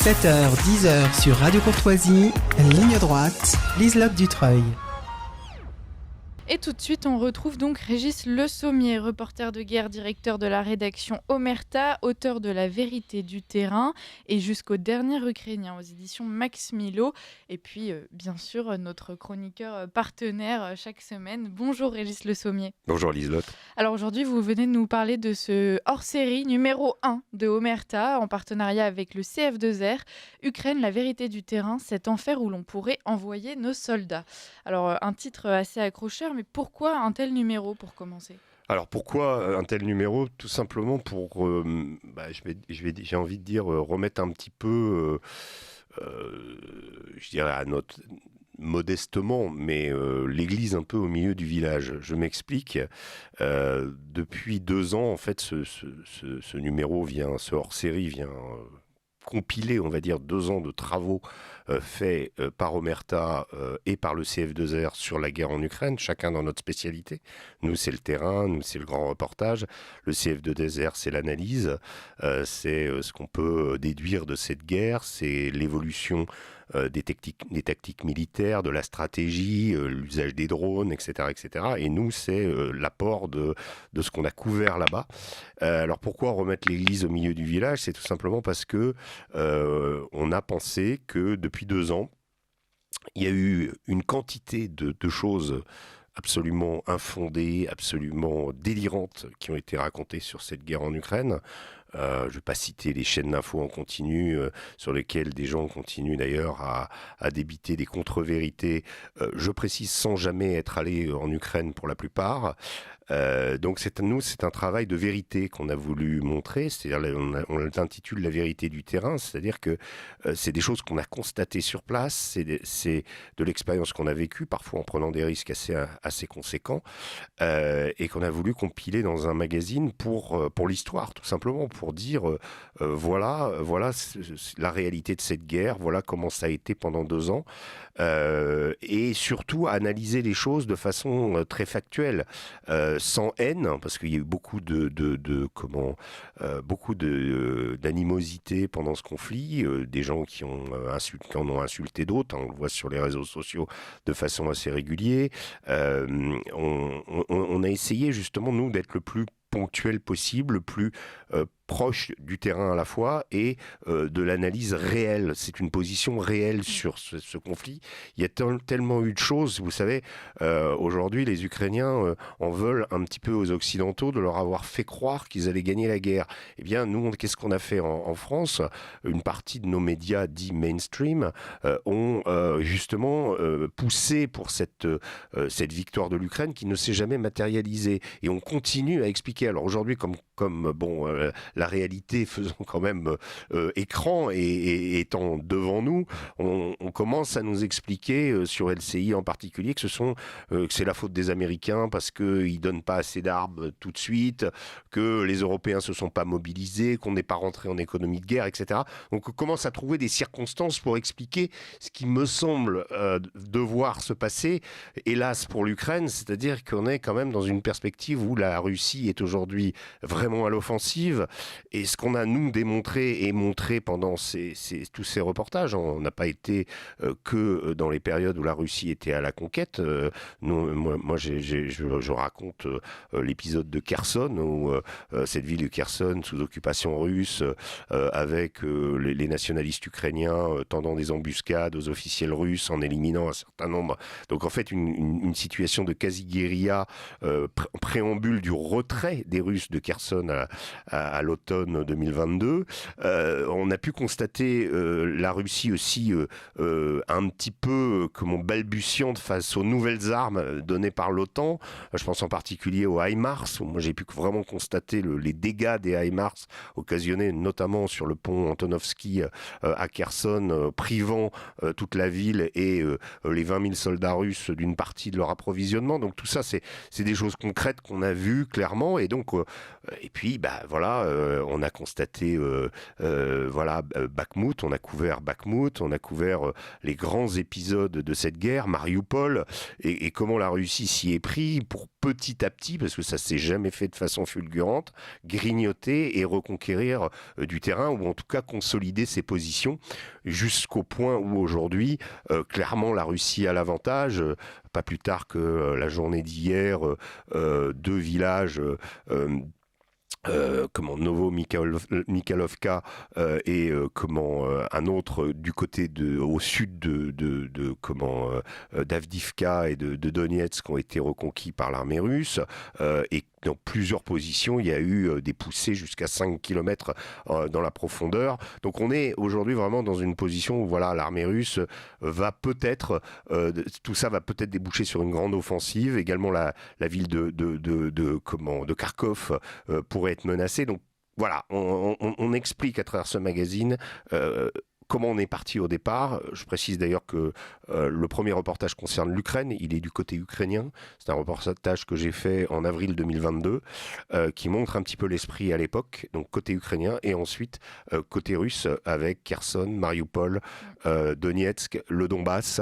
7h, 10h sur Radio Courtoisie, ligne droite, Liselotte Dutreuil. Et tout de suite, on retrouve donc Régis Le Sommier, reporter de guerre, directeur de la rédaction Omerta, auteur de La vérité du terrain et Jusqu'au dernier Ukrainien aux éditions Max Milo. Et puis, bien sûr, notre chroniqueur partenaire chaque semaine. Bonjour Régis Le Sommier. Bonjour Liselotte. Alors aujourd'hui, vous venez de nous parler de ce hors-série numéro 1 de Omerta, en partenariat avec le CF2R. Ukraine, la vérité du terrain, cet enfer où l'on pourrait envoyer nos soldats. Alors, un titre assez accrocheur, mais pourquoi un tel numéro pour commencer ? Alors pourquoi un tel numéro ? Tout simplement pour, j'ai envie de dire, remettre un petit peu, je dirais modestement, mais l'église un peu au milieu du village. Je m'explique. Depuis 2 ans, en fait, ce numéro ce hors-série vient compiler, on va dire, 2 ans de travaux faits par Omerta et par le CF2R sur la guerre en Ukraine, chacun dans notre spécialité. Nous, c'est le terrain, nous, c'est le grand reportage. Le CF2R, c'est l'analyse, c'est ce qu'on peut déduire de cette guerre, c'est l'évolution des tactiques militaires, de la stratégie, l'usage des drones, etc., etc. Et nous, c'est l'apport de ce qu'on a couvert là-bas. Alors pourquoi remettre l'église au milieu du village ? C'est tout simplement parce que on a pensé que depuis 2 ans, il y a eu une quantité de choses absolument infondées, absolument délirantes qui ont été racontées sur cette guerre en Ukraine. Je ne vais pas citer les chaînes d'infos en continu sur lesquelles des gens continuent d'ailleurs à débiter des contre-vérités. Je précise sans jamais être allé en Ukraine pour la plupart. Donc c'est un travail de vérité qu'on a voulu montrer, c'est-à-dire on l'intitule La vérité du terrain, c'est-à-dire que c'est des choses qu'on a constatées sur place, c'est de l'expérience qu'on a vécue, parfois en prenant des risques assez conséquents, et qu'on a voulu compiler dans un magazine pour l'histoire, tout simplement, pour dire voilà la réalité de cette guerre, voilà comment ça a été pendant 2 ans, et surtout analyser les choses de façon très factuelle, sans haine, parce qu'il y a eu beaucoup d'animosité pendant ce conflit, des gens qui en ont insulté d'autres, on le voit sur les réseaux sociaux de façon assez régulière. On a essayé justement, nous, d'être le plus ponctuel possible, le plus proche du terrain à la fois et de l'analyse réelle. C'est une position réelle sur ce conflit. Il y a tellement eu de choses, vous savez, aujourd'hui les Ukrainiens en veulent un petit peu aux Occidentaux de leur avoir fait croire qu'ils allaient gagner la guerre. Eh bien, nous, qu'est-ce qu'on a fait en France ? Une partie de nos médias dits mainstream ont justement poussé pour cette victoire de l'Ukraine qui ne s'est jamais matérialisée. Et on continue à expliquer. Alors aujourd'hui, comme la réalité faisant quand même écran et étant devant nous, on commence à nous expliquer sur LCI en particulier que c'est la faute des Américains parce qu'ils donnent pas assez d'armes tout de suite, que les Européens se sont pas mobilisés, qu'on n'est pas rentré en économie de guerre, etc. Donc on commence à trouver des circonstances pour expliquer ce qui me semble devoir se passer, hélas pour l'Ukraine, c'est-à-dire qu'on est quand même dans une perspective où la Russie est aujourd'hui vraiment à l'offensive. Et ce qu'on a, nous, démontré et montré pendant tous ces reportages, on n'a pas été que dans les périodes où la Russie était à la conquête. Moi, je raconte l'épisode de Kherson, où cette ville de Kherson, sous occupation russe, avec les nationalistes ukrainiens tendant des embuscades aux officiels russes, en éliminant un certain nombre. Donc, en fait, une situation de quasi-guérilla, préambule du retrait des Russes de Kherson à l'automne 2022. On a pu constater la Russie aussi un petit peu balbutiante face aux nouvelles armes données par l'OTAN. Je pense en particulier aux HIMARS, où moi j'ai pu vraiment constater les dégâts des HIMARS occasionnés notamment sur le pont Antonovski à Kherson, privant toute la ville et les 20 000 soldats russes d'une partie de leur approvisionnement. Donc tout ça, c'est des choses concrètes qu'on a vues clairement, et donc Et puis, on a constaté, Bakhmout, on a couvert Bakhmout, on a couvert les grands épisodes de cette guerre, Mariupol, et comment la Russie s'y est pris pour petit à petit, parce que ça s'est jamais fait de façon fulgurante, grignoter et reconquérir du terrain, ou en tout cas consolider ses positions, jusqu'au point où aujourd'hui, clairement, la Russie a l'avantage. Pas plus tard que la journée d'hier, 2 villages, Novo-Mikhailovka et un autre du côté au sud d'Avdivka et de Donetsk ont été reconquis par l'armée russe, et dans plusieurs positions, il y a eu des poussées jusqu'à 5 km dans la profondeur. Donc on est aujourd'hui vraiment dans une position où l'armée russe va peut-être, tout ça va peut-être déboucher sur une grande offensive. Également la ville de Kharkov pourrait être menacée. Donc voilà, on explique à travers ce magazine comment on est parti au départ. Je précise d'ailleurs que le premier reportage concerne l'Ukraine, il est du côté ukrainien. C'est un reportage que j'ai fait en avril 2022, qui montre un petit peu l'esprit à l'époque, donc côté ukrainien, et ensuite côté russe, avec Kherson, Mariupol, Donetsk, le Donbass,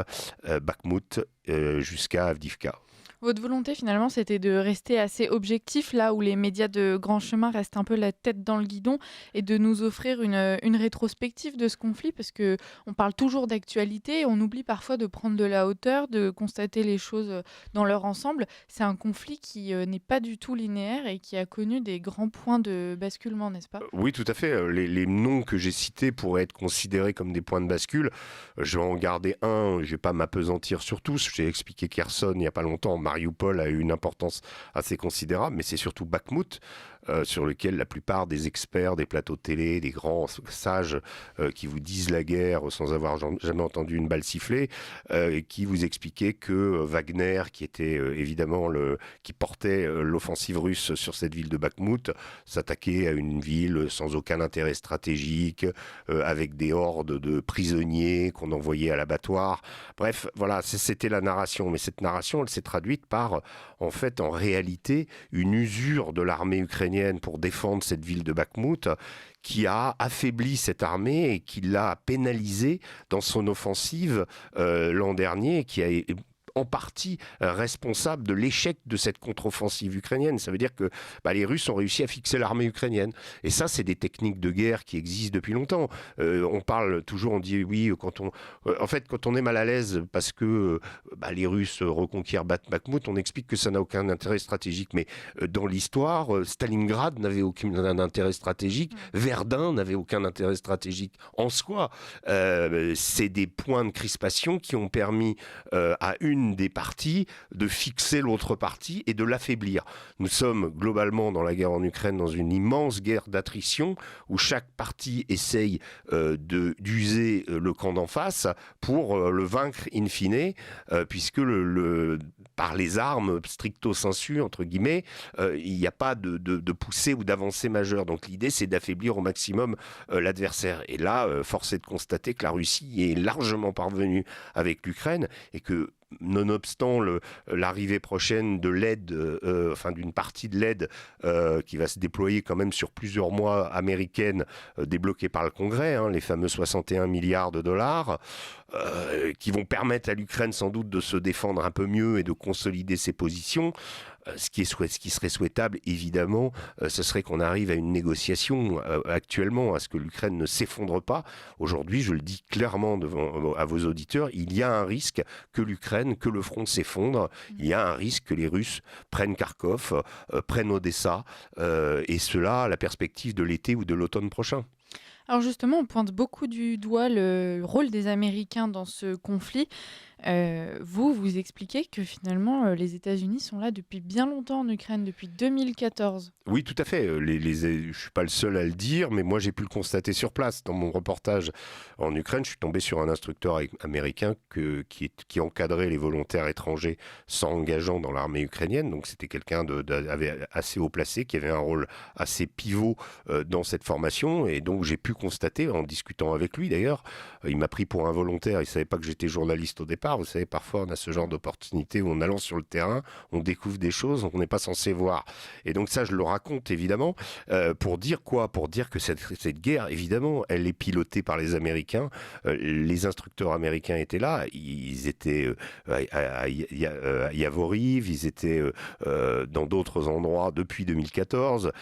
Bakhmout, jusqu'à Avdivka. Votre volonté, finalement, c'était de rester assez objectif, là où les médias de grand chemin restent un peu la tête dans le guidon, et de nous offrir une rétrospective de ce conflit, parce qu'on parle toujours d'actualité, et on oublie parfois de prendre de la hauteur, de constater les choses dans leur ensemble. C'est un conflit qui n'est pas du tout linéaire et qui a connu des grands points de basculement, n'est-ce pas ? Oui, tout à fait. Les noms que j'ai cités pourraient être considérés comme des points de bascule. Je vais en garder un, je ne vais pas m'apesantir sur tous. J'ai expliqué Kherson il n'y a pas longtemps. Mariupol a eu une importance assez considérable, mais c'est surtout Bakhmout, sur lequel la plupart des experts des plateaux de télé, des grands sages qui vous disent la guerre sans avoir jamais entendu une balle siffler, qui vous expliquaient que Wagner, qui était évidemment qui portait l'offensive russe sur cette ville de Bakhmout, s'attaquait à une ville sans aucun intérêt stratégique, avec des hordes de prisonniers qu'on envoyait à l'abattoir. Bref, voilà, c'était la narration. Mais cette narration, elle s'est traduite par, en réalité, une usure de l'armée ukrainienne pour défendre cette ville de Bakhmout, qui a affaibli cette armée et qui l'a pénalisée dans son offensive l'an dernier, qui a en partie responsable de l'échec de cette contre-offensive ukrainienne. Ça veut dire que les Russes ont réussi à fixer l'armée ukrainienne. Et ça, c'est des techniques de guerre qui existent depuis longtemps. On parle toujours, on dit oui, quand on est mal à l'aise parce que les Russes reconquièrent Bakhmout, on explique que ça n'a aucun intérêt stratégique. Mais dans l'histoire, Stalingrad n'avait aucun intérêt stratégique, Verdun n'avait aucun intérêt stratégique en soi. C'est des points de crispation qui ont permis à une des parties de fixer l'autre partie et de l'affaiblir. Nous sommes globalement dans la guerre en Ukraine dans une immense guerre d'attrition où chaque partie essaye d'user le camp d'en face pour le vaincre in fine, puisque par les armes stricto sensu, entre guillemets, il n'y a pas de poussée ou d'avancée majeure. Donc l'idée, c'est d'affaiblir au maximum l'adversaire. Et là, force est de constater que la Russie est largement parvenue avec l'Ukraine et que nonobstant l'arrivée prochaine de l'aide, d'une partie de l'aide qui va se déployer quand même sur plusieurs mois américaine, débloquée par le Congrès, les fameux 61 milliards de dollars, qui vont permettre à l'Ukraine sans doute de se défendre un peu mieux et de consolider ses positions. Ce qui serait souhaitable, évidemment, ce serait qu'on arrive à une négociation actuellement, à ce que l'Ukraine ne s'effondre pas. Aujourd'hui, je le dis clairement à vos auditeurs, il y a un risque que le front s'effondre. Il y a un risque que les Russes prennent Kharkov, prennent Odessa, et cela à la perspective de l'été ou de l'automne prochain. Alors justement, on pointe beaucoup du doigt le rôle des Américains dans ce conflit. Vous expliquez que finalement, les États-Unis sont là depuis bien longtemps en Ukraine, depuis 2014. Oui, tout à fait. Je ne suis pas le seul à le dire, mais moi j'ai pu le constater sur place. Dans mon reportage en Ukraine, je suis tombé sur un instructeur américain qui encadrait les volontaires étrangers s'engageant dans l'armée ukrainienne. Donc c'était quelqu'un assez haut placé, qui avait un rôle assez pivot dans cette formation. Et donc j'ai pu constater, en discutant avec lui d'ailleurs, il m'a pris pour un volontaire, il ne savait pas que j'étais journaliste au départ, hasard. Vous savez, parfois on a ce genre d'opportunité où en allant sur le terrain, on découvre des choses qu'on n'est pas censé voir. Et donc ça, je le raconte évidemment pour dire quoi ? Pour dire que cette guerre, évidemment, elle est pilotée par les Américains. Les instructeurs américains étaient là. Ils étaient à Yavoriv, ils étaient dans d'autres endroits depuis 2014.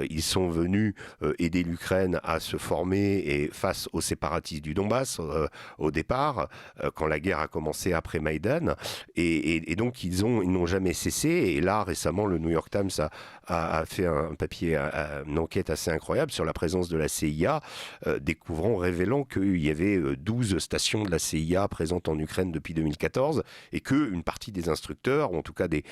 Ils sont venus aider l'Ukraine à se former et face aux séparatistes du Donbass au départ, quand la guerre a commencé après Maïdan. Et donc ils n'ont jamais cessé. Et là, récemment, le New York Times a fait un papier, une enquête assez incroyable sur la présence de la CIA, révélant qu'il y avait 12 stations de la CIA présentes en Ukraine depuis 2014 et qu'une partie des instructeurs, ou en tout cas des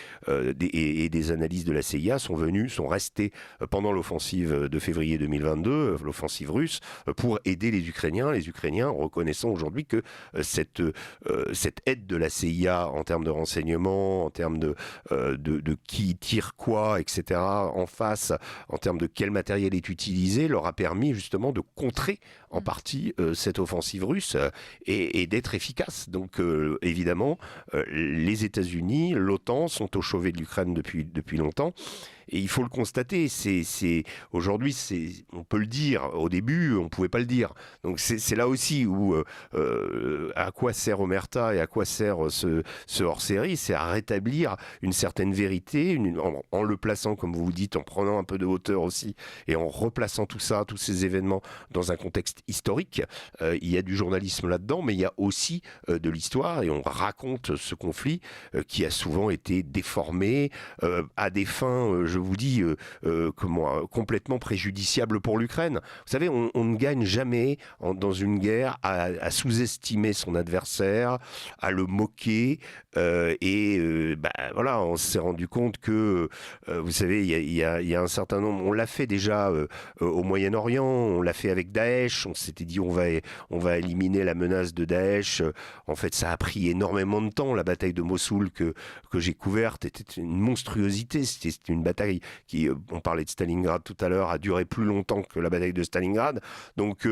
analystes de la CIA sont restés pendant l'offensive de février 2022, l'offensive russe, pour aider les Ukrainiens reconnaissant aujourd'hui que cette aide de la CIA en termes de renseignement, en termes de qui tire quoi, etc., en face, en termes de quel matériel est utilisé, leur a permis justement de contrer en partie cette offensive russe et d'être efficace. Donc évidemment, les États-Unis, l'OTAN sont au chevet de l'Ukraine depuis longtemps. Et il faut le constater, aujourd'hui, on peut le dire. Au début, on ne pouvait pas le dire. Donc c'est là aussi où à quoi sert Omerta et à quoi sert ce hors-série, c'est à rétablir une certaine vérité, en le plaçant, comme vous dites, en prenant un peu de hauteur aussi, et en replaçant tout ça, tous ces événements, dans un contexte historique. Il y a du journalisme là-dedans, mais il y a aussi de l'histoire, et on raconte ce conflit qui a souvent été déformé à des fins, je vous dis, complètement préjudiciable pour l'Ukraine. Vous savez, on ne gagne jamais dans une guerre à sous-estimer son adversaire, à le moquer, voilà, on s'est rendu compte que, vous savez, il y a un certain nombre, on l'a fait déjà au Moyen-Orient, on l'a fait avec Daesh, on s'était dit on va éliminer la menace de Daesh. En fait, ça a pris énormément de temps. La bataille de Mossoul que j'ai couverte était une monstruosité. C'était une bataille qui, on parlait de Stalingrad tout à l'heure, a duré plus longtemps que la bataille de Stalingrad. Donc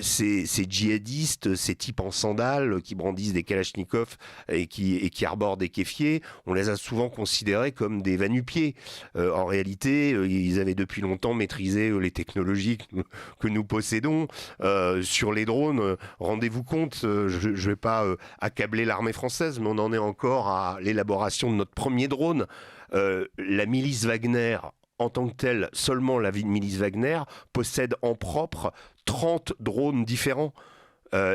ces djihadistes, ces types en sandales qui brandissent des kalachnikovs et qui arborent des kéfiers, on les a souvent considérés comme des va-nu-pieds. En réalité, ils avaient depuis longtemps maîtrisé les technologies que nous possédons. Sur les drones, rendez-vous compte, je ne vais pas accabler l'armée française, mais on en est encore à l'élaboration de notre premier drone. La milice Wagner, en tant que telle, seulement la milice Wagner, possède en propre 30 drones différents.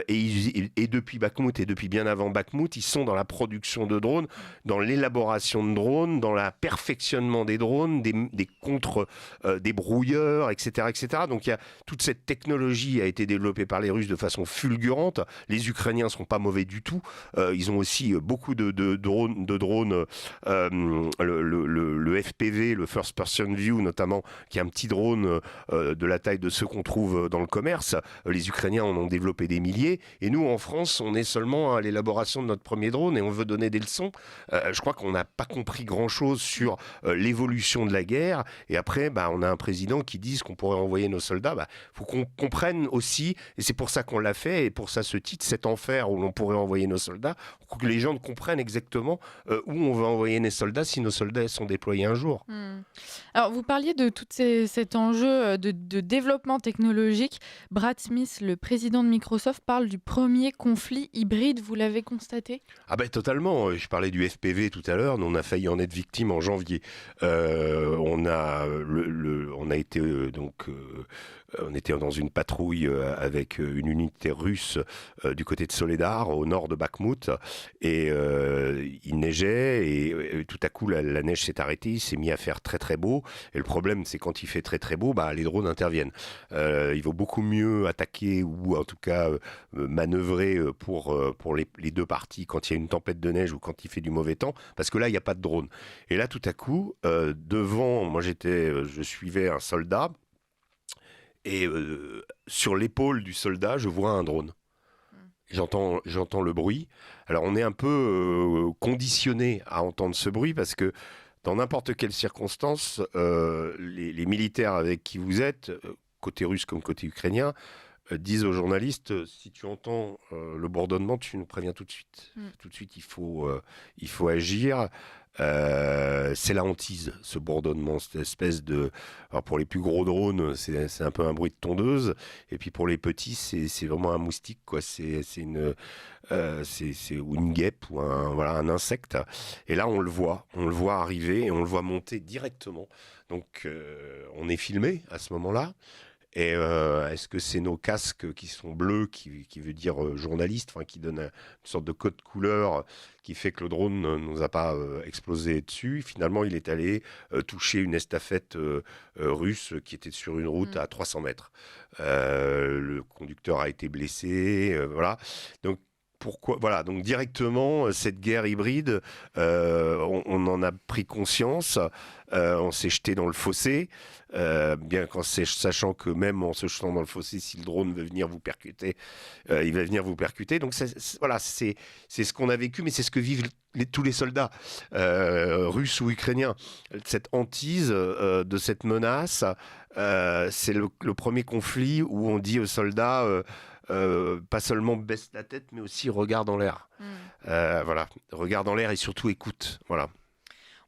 Et depuis Bakhmout et depuis bien avant Bakhmout, ils sont dans la production de drones, dans l'élaboration de drones, dans le perfectionnement des drones, des brouilleurs, etc., etc. Donc toute cette technologie a été développée par les Russes de façon fulgurante. Les Ukrainiens ne sont pas mauvais du tout. Ils ont aussi beaucoup de drones, le FPV, le First Person View notamment, qui est un petit drone de la taille de ceux qu'on trouve dans le commerce. Les Ukrainiens en ont développé des milliers. Et nous, en France, on est seulement à l'élaboration de notre premier drone et on veut donner des leçons. Je crois qu'on n'a pas compris grand-chose sur l'évolution de la guerre. Et après, on a un président qui dit qu'on pourrait envoyer nos soldats. Faut qu'on comprenne aussi, et c'est pour ça qu'on l'a fait, et pour ça ce titre, cet enfer où l'on pourrait envoyer nos soldats, pour que les gens comprennent exactement où on va envoyer nos soldats si nos soldats sont déployés un jour. Alors, vous parliez de tout cet enjeu de développement technologique. Brad Smith, le président de Microsoft, parle du premier conflit hybride, vous l'avez constaté ? Totalement. Je parlais du FPV tout à l'heure, on a failli en être victime en janvier. On était dans une patrouille avec une unité russe du côté de Soledar, au nord de Bakhmout, et il neigeait, et tout à coup la neige s'est arrêtée, il s'est mis à faire très très beau, et le problème c'est quand il fait très très beau, les drones interviennent. Il vaut beaucoup mieux attaquer, ou en tout cas manœuvrer pour les deux parties quand il y a une tempête de neige ou quand il fait du mauvais temps, parce que là il n'y a pas de drone. Et là tout à coup, devant, je suivais un soldat, et sur l'épaule du soldat, je vois un drone. J'entends le bruit. Alors on est un peu conditionné à entendre ce bruit parce que dans n'importe quelle circonstance, les militaires avec qui vous êtes, côté russe comme côté ukrainien, disent aux journalistes, si tu entends le bourdonnement, tu nous préviens tout de suite. Tout de suite, il faut agir. C'est la hantise, ce bourdonnement, cette espèce de... Alors pour les plus gros drones, c'est un peu un bruit de tondeuse, et puis pour les petits, c'est vraiment un moustique, quoi. C'est ou une guêpe ou un insecte. Et là, on le voit arriver et on le voit monter directement. Donc, on est filmé à ce moment-là. Et est-ce que c'est nos casques qui sont bleus, qui veut dire journaliste, qui donne une sorte de code couleur qui fait que le drone ne nous a pas explosé dessus? Finalement, il est allé toucher une estafette russe qui était sur une route à 300 mètres. Le conducteur a été blessé, voilà. Donc, pourquoi ? Voilà, donc directement, cette guerre hybride, on en a pris conscience, on s'est jeté dans le fossé, bien qu'en sachant que même en se jetant dans le fossé, si le drone veut venir vous percuter, il va venir vous percuter. Donc voilà, c'est ce qu'on a vécu, mais c'est ce que vivent tous les soldats, russes ou ukrainiens. Cette hantise de cette menace, c'est le premier conflit où on dit aux soldats... pas seulement baisse la tête, mais aussi regarde en l'air. Voilà, regarde en l'air et surtout écoute. Voilà.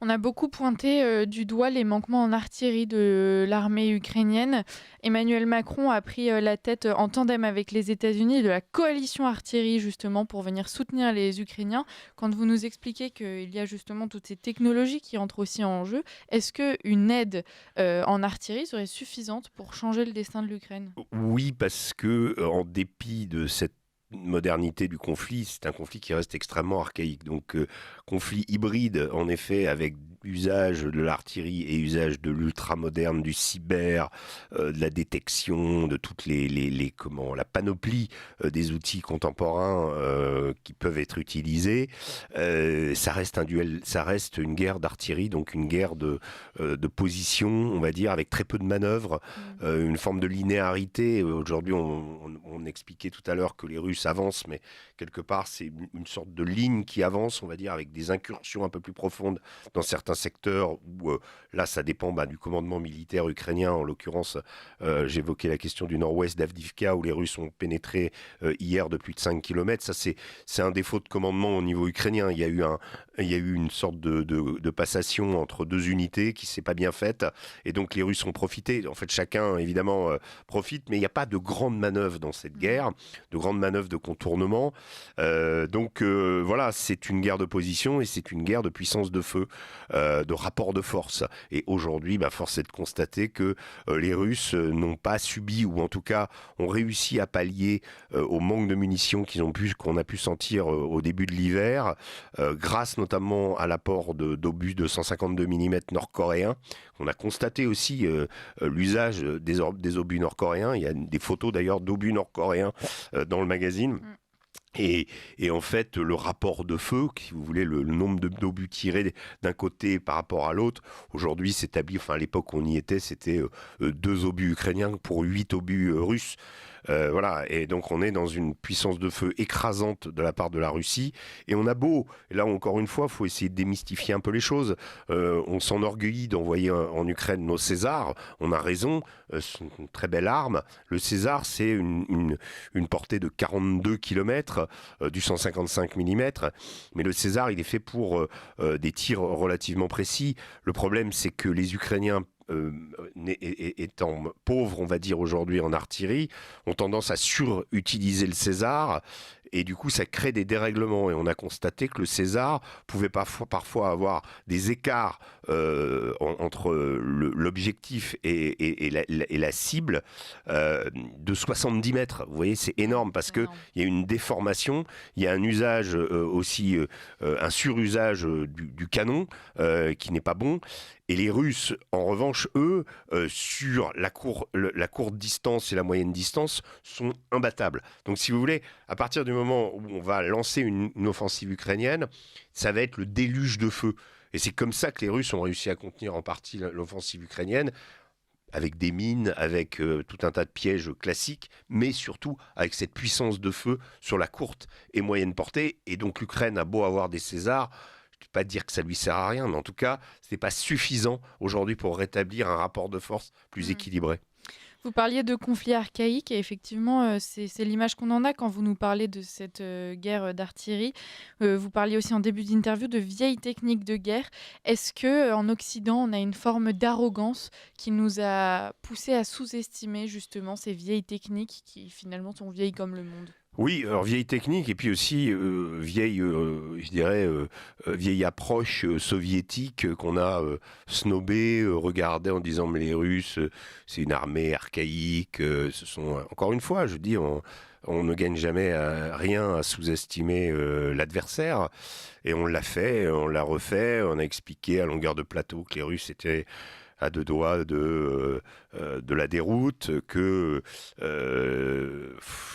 On a beaucoup pointé du doigt les manquements en artillerie de l'armée ukrainienne. Emmanuel Macron a pris la tête en tandem avec les États-Unis de la coalition artillerie justement pour venir soutenir les Ukrainiens. Quand vous nous expliquez qu'il y a justement toutes ces technologies qui entrent aussi en jeu, est-ce qu'une aide en artillerie serait suffisante pour changer le destin de l'Ukraine ? Oui, parce que en dépit de cette modernité du conflit, c'est un conflit qui reste extrêmement archaïque. Donc, conflit hybride, en effet, avec usage de l'artillerie et usage de l'ultra-moderne, du cyber, de la détection, de toutes la panoplie des outils contemporains qui peuvent être utilisés. Ça reste un duel, ça reste une guerre d'artillerie, donc une guerre de position, on va dire, avec très peu de manœuvres, une forme de linéarité. Aujourd'hui, on expliquait tout à l'heure que les Russes avancent, mais quelque part, c'est une sorte de ligne qui avance, on va dire, avec des incursions un peu plus profondes dans certains secteurs où là, ça dépend du commandement militaire ukrainien. En l'occurrence, j'évoquais la question du nord-ouest d'Avdiivka où les Russes ont pénétré hier de plus de 5 km. Ça, c'est un défaut de commandement au niveau ukrainien. Il y a eu une sorte de passation entre deux unités qui ne s'est pas bien faite. Et donc, les Russes ont profité. En fait, chacun, évidemment, profite, mais il n'y a pas de grandes manœuvres dans cette guerre, de grandes manœuvres de contournement. Donc, voilà, c'est une guerre de position et c'est une guerre de puissance de feu, de rapport de force. Et aujourd'hui, force est de constater que les Russes n'ont pas subi, ou en tout cas ont réussi à pallier au manque de munitions qu'on a pu sentir au début de l'hiver, grâce notamment à l'apport d'obus de 152 mm nord-coréens. On a constaté aussi l'usage des obus nord-coréens. Il y a des photos d'ailleurs d'obus nord-coréens dans le magazine. Et en fait, le rapport de feu, si vous voulez, le nombre d'obus tirés d'un côté par rapport à l'autre, aujourd'hui s'établit, à l'époque où on y était, c'était 2 obus ukrainiens pour 8 obus russes. Voilà, et donc on est dans une puissance de feu écrasante de la part de la Russie, et on a beau, et là encore une fois, il faut essayer de démystifier un peu les choses, on s'enorgueillit d'envoyer en Ukraine nos Césars, on a raison, c'est une très belle arme. Le César, c'est une portée de 42 km, du 155 mm, mais le César, il est fait pour des tirs relativement précis. Le problème, c'est que les Ukrainiens, étant pauvres, on va dire aujourd'hui en artillerie, ont tendance à surutiliser le César, et du coup ça crée des dérèglements, et on a constaté que le César pouvait parfois avoir des écarts entre l'objectif et la cible de 70 mètres. Vous voyez, c'est énorme, parce qu'il y a une déformation, il y a un usage aussi, un surusage du canon qui n'est pas bon. Et les Russes, en revanche, eux, sur la courte distance et la moyenne distance, sont imbattables. Donc, si vous voulez, à partir du moment où on va lancer une offensive ukrainienne, ça va être le déluge de feu. Et c'est comme ça que les Russes ont réussi à contenir en partie l'offensive ukrainienne, avec des mines, avec tout un tas de pièges classiques, mais surtout avec cette puissance de feu sur la courte et moyenne portée. Et donc, l'Ukraine a beau avoir des Césars, je ne peux pas dire que ça lui sert à rien, mais en tout cas, ce n'est pas suffisant aujourd'hui pour rétablir un rapport de force plus équilibré. Vous parliez de conflits archaïques et effectivement, c'est l'image qu'on en a quand vous nous parlez de cette guerre d'artillerie. Vous parliez aussi en début d'interview de vieilles techniques de guerre. Est-ce que en Occident, on a une forme d'arrogance qui nous a poussé à sous-estimer justement ces vieilles techniques qui finalement sont vieilles comme le monde? Oui, alors vieille technique et puis aussi vieille, je dirais, vieille approche soviétique qu'on a snobé, regardé en disant mais les Russes, c'est une armée archaïque, ce sont, encore une fois, je dis, on ne gagne jamais rien à sous-estimer l'adversaire. Et on l'a fait, on l'a refait, on a expliqué à longueur de plateau que les Russes étaient à deux doigts de la déroute, que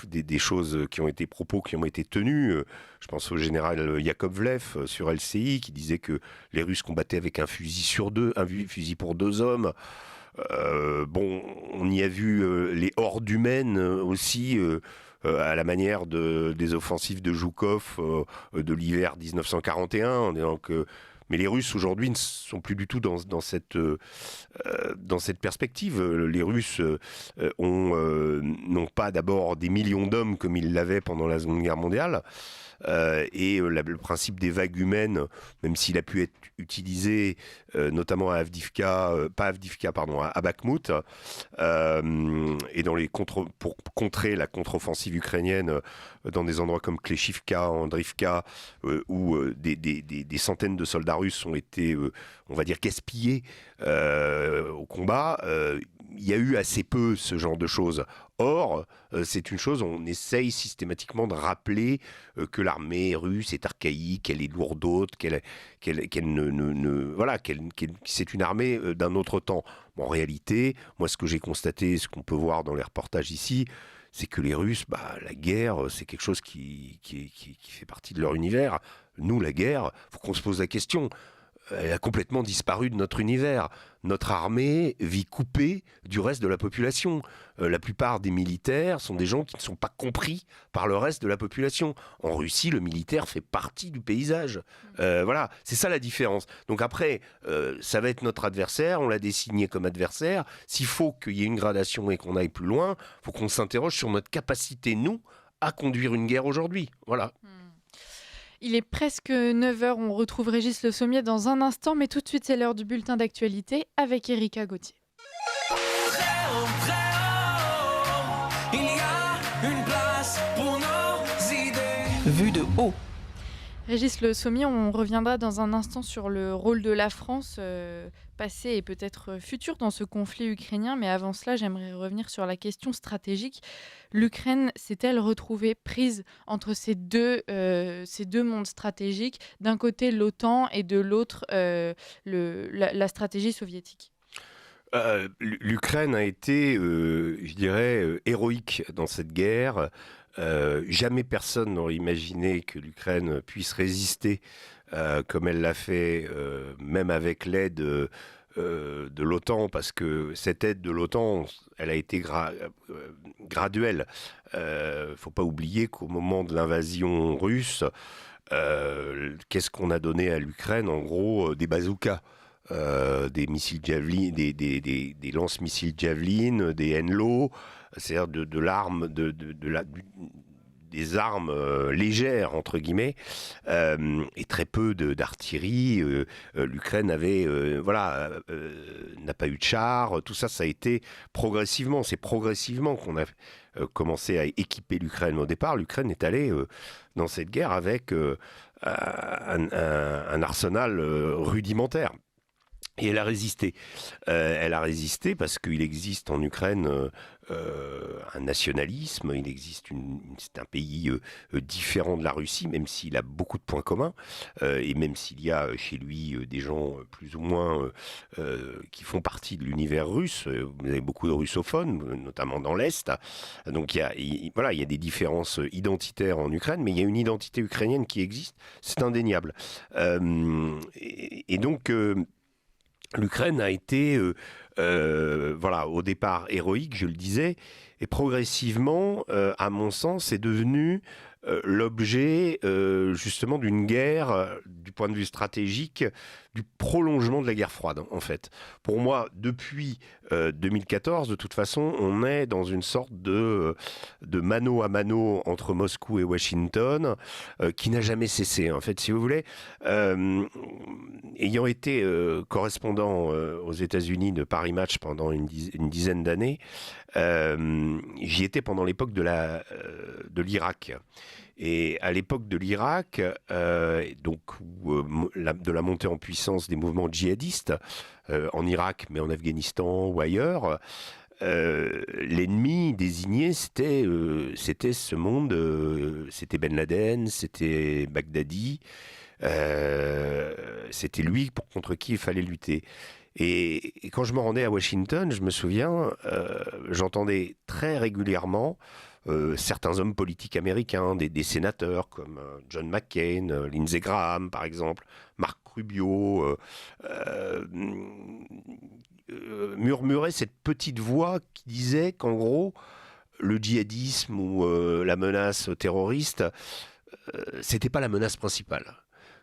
des choses qui ont été propos qui ont été tenus. Je pense au général Yakovlev sur LCI qui disait que les Russes combattaient avec un fusil pour 2 hommes. Bon, on y a vu les hordes humaines aussi. À la manière des offensives de Zhoukov de l'hiver 1941, mais les Russes aujourd'hui ne sont plus du tout dans cette perspective. Les Russes n'ont pas d'abord des millions d'hommes comme ils l'avaient pendant la Seconde Guerre mondiale. Le principe des vagues humaines, même s'il a pu être utilisé notamment à à Bakhmout, et pour contrer la contre-offensive ukrainienne dans des endroits comme Kleshivka, Andrivka, où des centaines de soldats russes ont été, on va dire, gaspillés au combat. Il y a eu assez peu ce genre de choses. Or, c'est une chose, on essaye systématiquement de rappeler que l'armée russe est archaïque, qu'elle est lourdaute, c'est une armée d'un autre temps. Bon, en réalité, moi, ce que j'ai constaté, ce qu'on peut voir dans les reportages ici, c'est que les Russes, la guerre, c'est quelque chose qui fait partie de leur univers. Nous, la guerre, il faut qu'on se pose la question. Elle a complètement disparu de notre univers. Notre armée vit coupée du reste de la population. La plupart des militaires sont des gens qui ne sont pas compris par le reste de la population. En Russie, le militaire fait partie du paysage. Voilà, c'est ça la différence. Donc après, ça va être notre adversaire, on l'a désigné comme adversaire. S'il faut qu'il y ait une gradation et qu'on aille plus loin, il faut qu'on s'interroge sur notre capacité, nous, à conduire une guerre aujourd'hui. Voilà. Il est presque 9h, on retrouve Régis Le Sommier dans un instant, mais tout de suite c'est l'heure du bulletin d'actualité avec Erika Gauthier. Il y a une place pour nos idées. Vue de haut. Régis Le Sommier, on reviendra dans un instant sur le rôle de la France passé et peut-être futur dans ce conflit ukrainien. Mais avant cela, j'aimerais revenir sur la question stratégique. L'Ukraine s'est-elle retrouvée prise entre ces deux mondes stratégiques, d'un côté l'OTAN et de l'autre la stratégie soviétique? L'Ukraine a été, je dirais, héroïque dans cette guerre. Jamais personne n'aurait imaginé que l'Ukraine puisse résister comme elle l'a fait, même avec l'aide de l'OTAN, parce que cette aide de l'OTAN, elle a été graduelle. Faut pas oublier qu'au moment de l'invasion russe, qu'est-ce qu'on a donné à l'Ukraine? En gros, des bazookas. Des missiles Javelin, des lance-missiles Javelin, des Henlo, c'est-à-dire de l'arme, des armes légères entre guillemets, et très peu d'artillerie. L'Ukraine n'a pas eu de chars. Tout ça, ça a été progressivement. C'est progressivement qu'on a commencé à équiper l'Ukraine. Au départ, l'Ukraine est allée dans cette guerre avec un arsenal rudimentaire. Et elle a résisté. Elle a résisté parce qu'il existe en Ukraine un nationalisme, c'est un pays différent de la Russie, même s'il a beaucoup de points communs, et même s'il y a chez lui des gens plus ou moins qui font partie de l'univers russe. Vous avez beaucoup de russophones, notamment dans l'Est. Donc il y a des différences identitaires en Ukraine, mais il y a une identité ukrainienne qui existe, c'est indéniable. Et donc... l'Ukraine a été, au départ héroïque, je le disais, et progressivement, à mon sens, est devenue l'objet justement d'une guerre, du point de vue stratégique, du prolongement de la guerre froide, en fait. Pour moi, depuis 2014, de toute façon, on est dans une sorte de mano à mano entre Moscou et Washington, qui n'a jamais cessé, en fait, si vous voulez. Ayant été correspondant aux États-Unis de Paris Match pendant une dizaine d'années, j'y étais pendant l'époque de l'Irak. Et à l'époque de l'Irak, donc de la montée en puissance des mouvements djihadistes en Irak, mais en Afghanistan ou ailleurs, l'ennemi désigné, c'était ce monde, c'était Ben Laden, c'était Baghdadi, c'était lui contre qui il fallait lutter. Et quand je me rendais à Washington, je me souviens, j'entendais très régulièrement certains hommes politiques américains, des sénateurs comme John McCain, Lindsey Graham par exemple, Marc Rubio, murmurer cette petite voix qui disait qu'en gros, le djihadisme ou la menace terroriste, c'était pas la menace principale.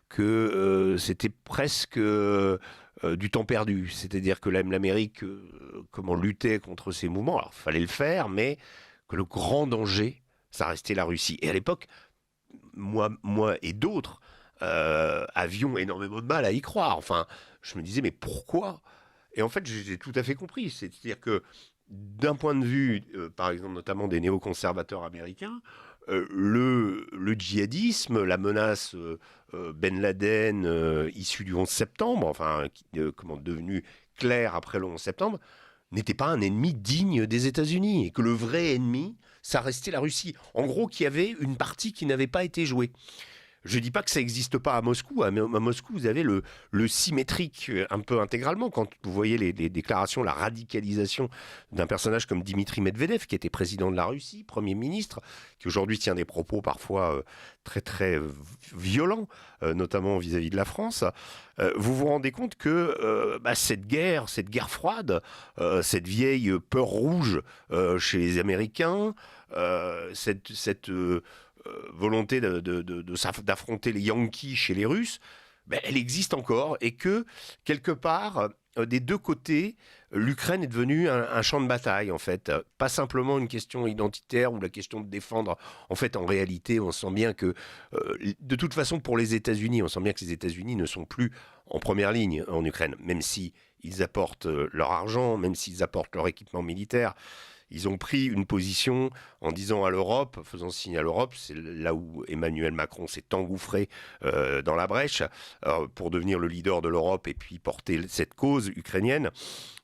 Que c'était presque du temps perdu. C'est-à-dire que l'Amérique, comment lutter contre ces mouvements, alors il fallait le faire, mais que le grand danger, ça restait la Russie. Et à l'époque, moi et d'autres avions énormément de mal à y croire. Enfin, je me disais, mais pourquoi ? Et en fait, j'ai tout à fait compris. C'est-à-dire que d'un point de vue, par exemple, notamment des néoconservateurs américains, le djihadisme, la menace Ben Laden issue du 11 septembre, enfin, devenu clair après le 11 septembre, n'était pas un ennemi digne des États-Unis. Et que le vrai ennemi, ça restait la Russie. En gros, qu'il y avait une partie qui n'avait pas été jouée. Je ne dis pas que ça n'existe pas à Moscou. À Moscou, vous avez le symétrique un peu intégralement. Quand vous voyez les déclarations, la radicalisation d'un personnage comme Dimitri Medvedev, qui était président de la Russie, Premier ministre, qui aujourd'hui tient des propos parfois très très violents, notamment vis-à-vis de la France, vous vous rendez compte que cette guerre froide, cette vieille peur rouge chez les Américains, cette volonté d'affronter les Yankees chez les Russes, elle existe encore et que, quelque part, des deux côtés, l'Ukraine est devenue un champ de bataille, en fait. Pas simplement une question identitaire ou la question de défendre. En fait, en réalité, on sent bien que, de toute façon, pour les États-Unis, on sent bien que les États-Unis ne sont plus en première ligne en Ukraine, même si ils apportent leur argent, même s'ils apportent leur équipement militaire. Ils ont pris une position en disant à l'Europe, faisant signe à l'Europe, c'est là où Emmanuel Macron s'est engouffré dans la brèche pour devenir le leader de l'Europe et puis porter cette cause ukrainienne.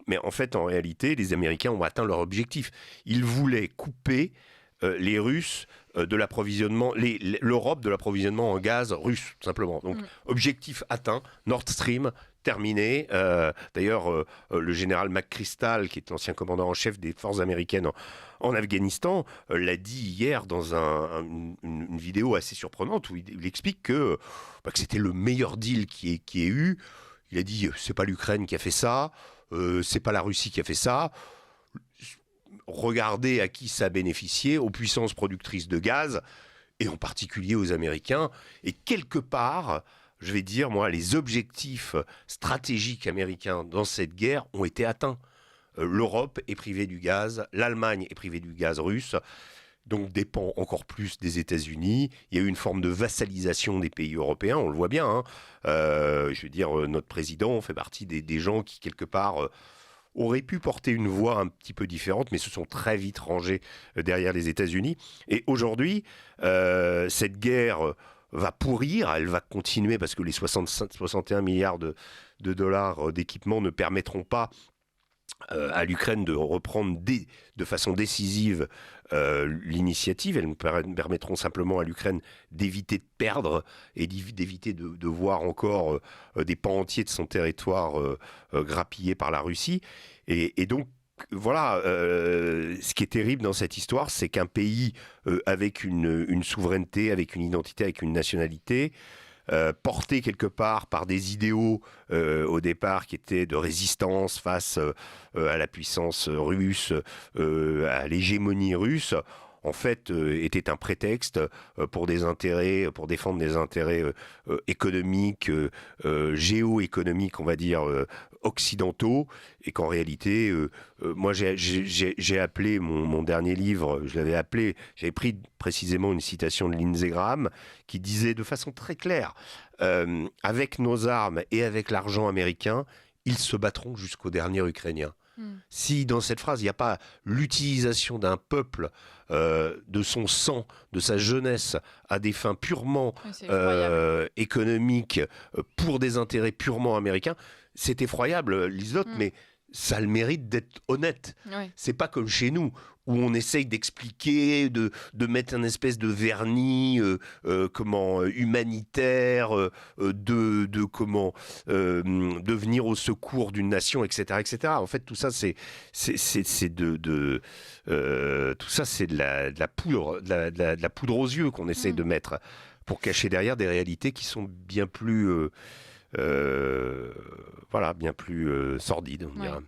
Mais en fait, en réalité, les Américains ont atteint leur objectif. Ils voulaient couper les Russes de l'approvisionnement, l'Europe de l'approvisionnement en gaz russe, tout simplement. Donc, objectif atteint, Nord Stream terminé. D'ailleurs, le général McChrystal, qui est l'ancien commandant en chef des forces américaines en Afghanistan, l'a dit hier dans une vidéo assez surprenante où il explique que c'était le meilleur deal qui ait eu. Il a dit, c'est pas l'Ukraine qui a fait ça, c'est pas la Russie qui a fait ça. Regardez à qui ça a bénéficié, aux puissances productrices de gaz, et en particulier aux Américains. Et quelque part, je vais dire, moi, les objectifs stratégiques américains dans cette guerre ont été atteints. L'Europe est privée du gaz, l'Allemagne est privée du gaz russe, donc dépend encore plus des États-Unis. Il y a eu une forme de vassalisation des pays européens, on le voit bien. Hein. Je veux dire, notre président fait partie des gens qui, quelque part, auraient pu porter une voix un petit peu différente, mais se sont très vite rangés derrière les États-Unis. Et aujourd'hui, cette guerre va pourrir, elle va continuer parce que les 61 milliards de dollars d'équipement ne permettront pas à l'Ukraine de reprendre de façon décisive l'initiative. Elles nous permettront simplement à l'Ukraine d'éviter de perdre et d'éviter de voir encore des pans entiers de son territoire grappillés par la Russie. Et donc, voilà, ce qui est terrible dans cette histoire, c'est qu'un pays avec une souveraineté, avec une identité, avec une nationalité, porté quelque part par des idéaux au départ qui étaient de résistance face à la puissance russe, à l'hégémonie russe, en fait, était un prétexte pour défendre des intérêts économiques, géoéconomiques, on va dire, occidentaux, et qu'en réalité, moi j'ai appelé mon dernier livre, j'avais pris précisément une citation de Lindsey Graham qui disait de façon très claire, avec nos armes et avec l'argent américain, ils se battront jusqu'au dernier Ukrainien. Si dans cette phrase, il n'y a pas l'utilisation d'un peuple, de son sang, de sa jeunesse, à des fins purement économiques, pour des intérêts purement américains, c'est effroyable, Liselotte, mais ça a le mérite d'être honnête. C'est pas comme chez nous, où on essaye d'expliquer, de mettre un espèce de vernis humanitaire, de venir au secours d'une nation, etc., etc. En fait, tout ça, c'est de la poudre, de la poudre aux yeux qu'on essaye de mettre pour cacher derrière des réalités qui sont bien plus bien plus sordides, on dirait.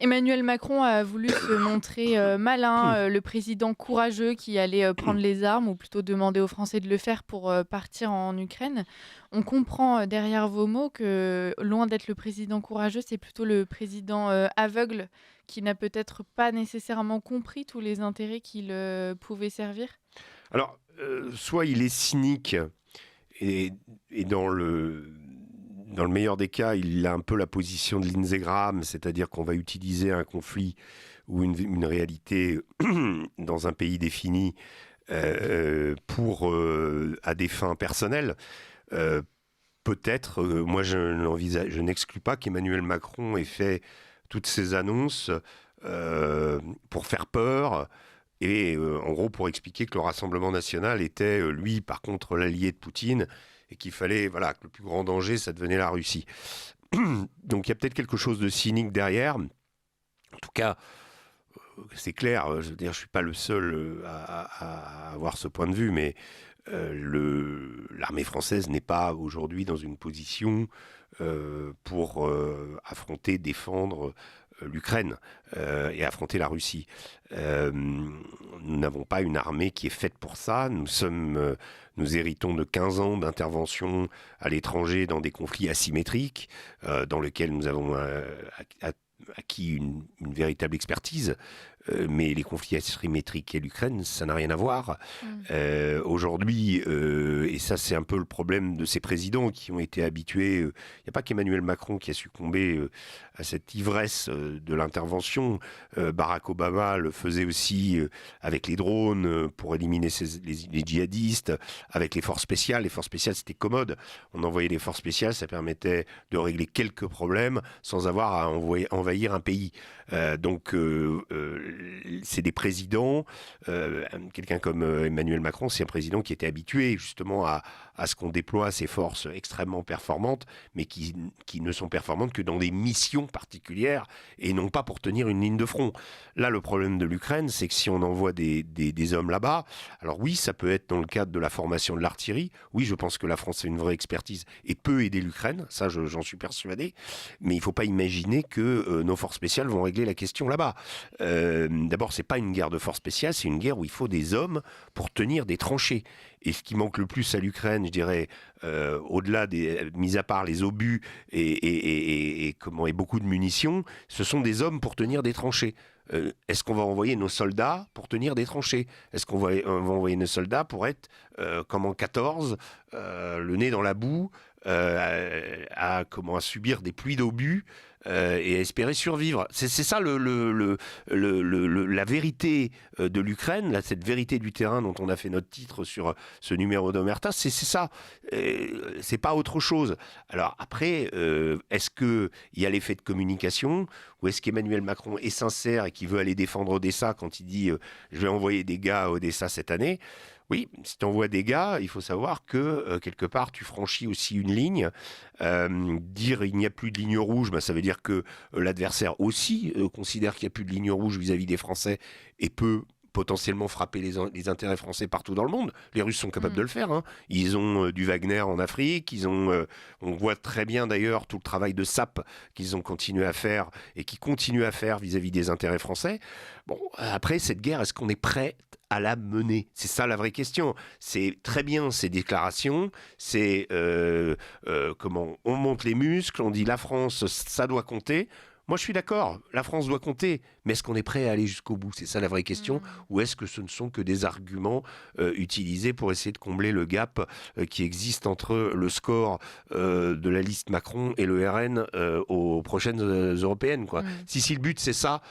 Emmanuel Macron a voulu se montrer malin, le président courageux qui allait prendre les armes, ou plutôt demander aux Français de le faire pour partir en Ukraine. On comprend derrière vos mots que, loin d'être le président courageux, c'est plutôt le président aveugle qui n'a peut-être pas nécessairement compris tous les intérêts qu'il pouvait servir. Alors, soit il est cynique, et dans le meilleur des cas, il a un peu la position de Lindsey Graham, c'est-à-dire qu'on va utiliser un conflit ou une réalité dans un pays défini à des fins personnelles. Peut-être, moi je n'exclus pas qu'Emmanuel Macron ait fait toutes ces annonces pour faire peur, et en gros pour expliquer que le Rassemblement national était, lui, par contre, l'allié de Poutine, et qu'il fallait, que le plus grand danger, ça devenait la Russie. Donc il y a peut-être quelque chose de cynique derrière. En tout cas, c'est clair, je veux dire, je ne suis pas le seul à avoir ce point de vue, mais l'armée française n'est pas aujourd'hui dans une position pour défendre l'Ukraine et affronter la Russie. Nous n'avons pas une armée qui est faite pour ça. Nous héritons de 15 ans d'intervention à l'étranger dans des conflits asymétriques, dans lesquels nous avons acquis une véritable expertise. Mais les conflits asymétriques et l'Ukraine, ça n'a rien à voir. Aujourd'hui, et ça c'est un peu le problème de ces présidents qui ont été habitués, il n'y a pas qu'Emmanuel Macron qui a succombé à cette ivresse de l'intervention. Barack Obama le faisait aussi avec les drones pour éliminer les djihadistes, avec les forces spéciales. Les forces spéciales, c'était commode. On envoyait les forces spéciales, ça permettait de régler quelques problèmes sans avoir à envahir un pays. Donc c'est des présidents, quelqu'un comme Emmanuel Macron, c'est un président qui était habitué justement à ce qu'on déploie ces forces extrêmement performantes, mais qui ne sont performantes que dans des missions particulières et non pas pour tenir une ligne de front. Là, le problème de l'Ukraine, c'est que si on envoie des hommes là-bas, alors oui, ça peut être dans le cadre de la formation de l'artillerie. Oui, je pense que la France a une vraie expertise et peut aider l'Ukraine, ça j'en suis persuadé, mais il ne faut pas imaginer que nos forces spéciales vont régler la question là-bas. D'abord, c'est pas une guerre de forces spéciales, c'est une guerre où il faut des hommes pour tenir des tranchées. Et ce qui manque le plus à l'Ukraine, je dirais, au-delà mis à part les obus et beaucoup de munitions, ce sont des hommes pour tenir des tranchées. Est-ce qu'on va envoyer nos soldats pour tenir des tranchées? Est-ce qu'on va envoyer nos soldats pour être, comme en 14, le nez dans la boue, à subir des pluies d'obus et à espérer survivre? C'est ça la vérité de l'Ukraine, cette vérité du terrain dont on a fait notre titre sur ce numéro d'Omerta, c'est ça. C'est pas autre chose. Alors après, est-ce qu'il y a l'effet de communication, ou est-ce qu'Emmanuel Macron est sincère et qu'il veut aller défendre Odessa quand il dit je vais envoyer des gars à Odessa cette année? Oui, si tu envoies des gars, il faut savoir que quelque part tu franchis aussi une ligne. Dire il n'y a plus de ligne rouge, ça veut dire que l'adversaire aussi considère qu'il n'y a plus de ligne rouge vis-à-vis des Français et peut potentiellement frapper les intérêts français partout dans le monde. Les Russes sont capables de le faire. Hein. Ils ont du Wagner en Afrique. On voit très bien d'ailleurs tout le travail de sape qu'ils ont continué à faire et qui continuent à faire vis-à-vis des intérêts français. Bon, après, cette guerre, est-ce qu'on est prêt à la mener? C'est ça la vraie question. C'est très bien ces déclarations, c'est comment on monte les muscles, on dit la France, ça doit compter. Moi, je suis d'accord, la France doit compter, mais est-ce qu'on est prêt à aller jusqu'au bout? C'est ça la vraie question. Ou est-ce que ce ne sont que des arguments utilisés pour essayer de combler le gap qui existe entre le score de la liste Macron et le RN aux prochaines européennes, quoi. Si le but c'est ça,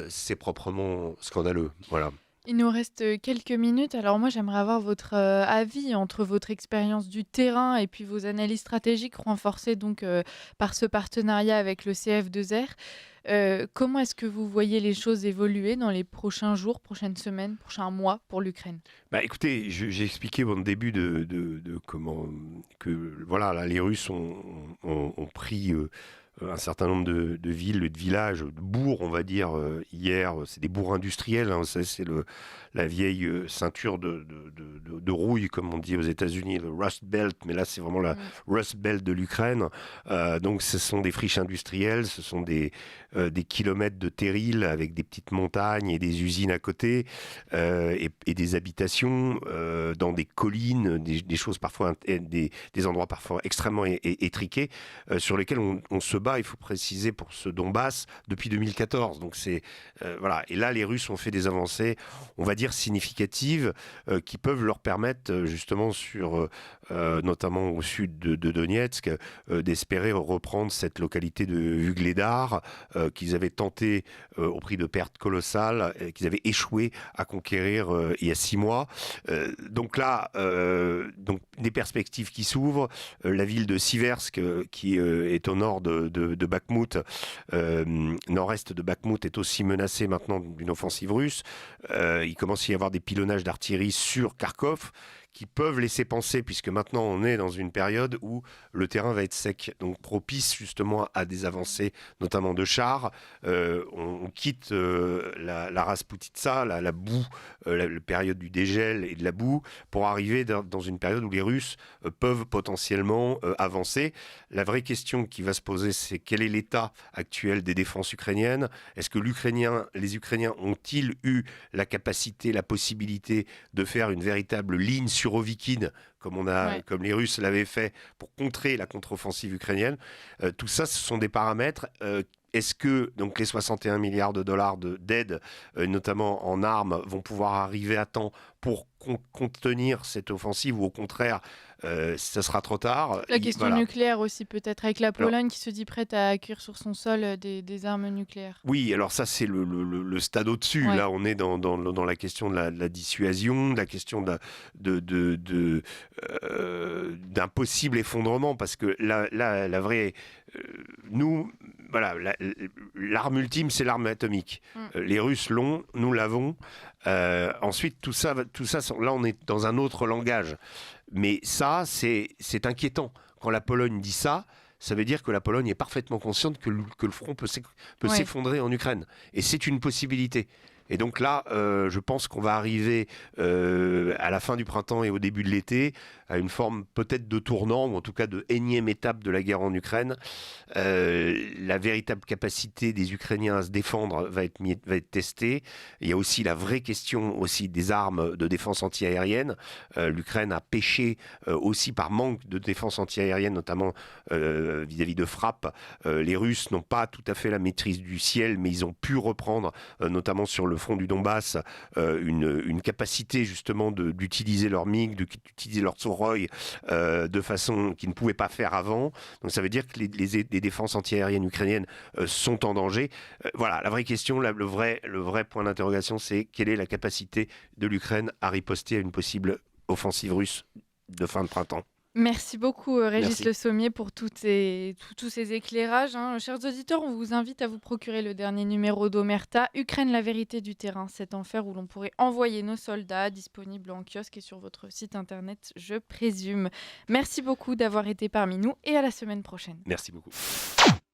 c'est proprement scandaleux. Voilà. Il nous reste quelques minutes. Alors moi, j'aimerais avoir votre avis entre votre expérience du terrain et puis vos analyses stratégiques renforcées donc par ce partenariat avec le CF2R. Comment est-ce que vous voyez les choses évoluer dans les prochains jours, prochaines semaines, prochains mois pour l'Ukraine? Écoutez, j'ai expliqué au début de comment que voilà, là, les Russes ont pris un certain nombre de villes, de villages, de bourgs, on va dire, hier. C'est des bourgs industriels, hein, c'est la vieille ceinture de rouille, comme on dit aux États-Unis, le Rust Belt, mais là c'est vraiment la Rust Belt de l'Ukraine. Donc ce sont des friches industrielles, ce sont des kilomètres de terrils avec des petites montagnes et des usines à côté, et des habitations dans des collines, des choses parfois, des endroits parfois extrêmement étriqués, sur lesquels on se bat, il faut préciser, pour ce Donbass depuis 2014. Donc c'est voilà. Et là, les Russes ont fait des avancées, on va dire significatives, qui peuvent leur permettre justement notamment au sud de Donetsk, d'espérer reprendre cette localité de Vuhledar qu'ils avaient tenté au prix de pertes colossales, qu'ils avaient échoué à conquérir il y a 6 mois. Donc là, des perspectives qui s'ouvrent. La ville de Siversk, qui est au nord de Bakhmout, nord-est de Bakhmout, est aussi menacée maintenant d'une offensive russe. Il commence à y avoir des pilonnages d'artillerie sur Kharkov qui peuvent laisser penser, puisque maintenant on est dans une période où le terrain va être sec, donc propice justement à des avancées, notamment de chars. On quitte la Rasputitsa, la boue, la période du dégel et de la boue, pour arriver dans une période où les Russes peuvent potentiellement avancer. La vraie question qui va se poser, c'est quel est l'état actuel des défenses ukrainiennes? Est-ce que les Ukrainiens ont-ils eu la capacité, la possibilité de faire une véritable ligne sur Ovikine, comme les Russes l'avaient fait pour contrer la contre-offensive ukrainienne? Tout ça, ce sont des paramètres. Est-ce que donc les 61 milliards de dollars d'aide, notamment en armes, vont pouvoir arriver à temps pour contenir cette offensive, ou au contraire, ça sera trop tard? La question nucléaire aussi, peut-être, avec la Pologne qui se dit prête à accueillir sur son sol des armes nucléaires. Oui, alors ça, c'est le stade au-dessus. Ouais. Là, on est dans la question de la dissuasion, de la question d'un possible effondrement, parce que la vraie... nous, voilà, l'arme ultime, c'est l'arme atomique. Les Russes l'ont, nous l'avons. Ensuite, tout ça, là, on est dans un autre langage. Mais ça, c'est inquiétant. Quand la Pologne dit ça, ça veut dire que la Pologne est parfaitement consciente que le front peut s'effondrer en Ukraine. Et c'est une possibilité. Et donc là, je pense qu'on va arriver à la fin du printemps et au début de l'été à une forme peut-être de tournant, ou en tout cas de énième étape de la guerre en Ukraine. La véritable capacité des Ukrainiens à se défendre va être testée. Il y a aussi la vraie question aussi des armes de défense antiaérienne. L'Ukraine a péché aussi par manque de défense antiaérienne, notamment vis-à-vis de frappes. Les Russes n'ont pas tout à fait la maîtrise du ciel, mais ils ont pu reprendre, notamment sur le front du Donbass, une capacité justement d'utiliser leur MiG, d'utiliser leur Sukhoi de façon qu'ils ne pouvaient pas faire avant. Donc ça veut dire que les défenses antiaériennes ukrainiennes sont en danger. Voilà, la vraie question, le vrai point d'interrogation, c'est quelle est la capacité de l'Ukraine à riposter à une possible offensive russe de fin de printemps. Merci beaucoup Régis Le Sommier pour tous ces éclairages. Chers auditeurs, on vous invite à vous procurer le dernier numéro d'Omerta, Ukraine, la vérité du terrain, cet enfer où l'on pourrait envoyer nos soldats, disponible en kiosque et sur votre site internet, je présume. Merci beaucoup d'avoir été parmi nous et à la semaine prochaine. Merci beaucoup.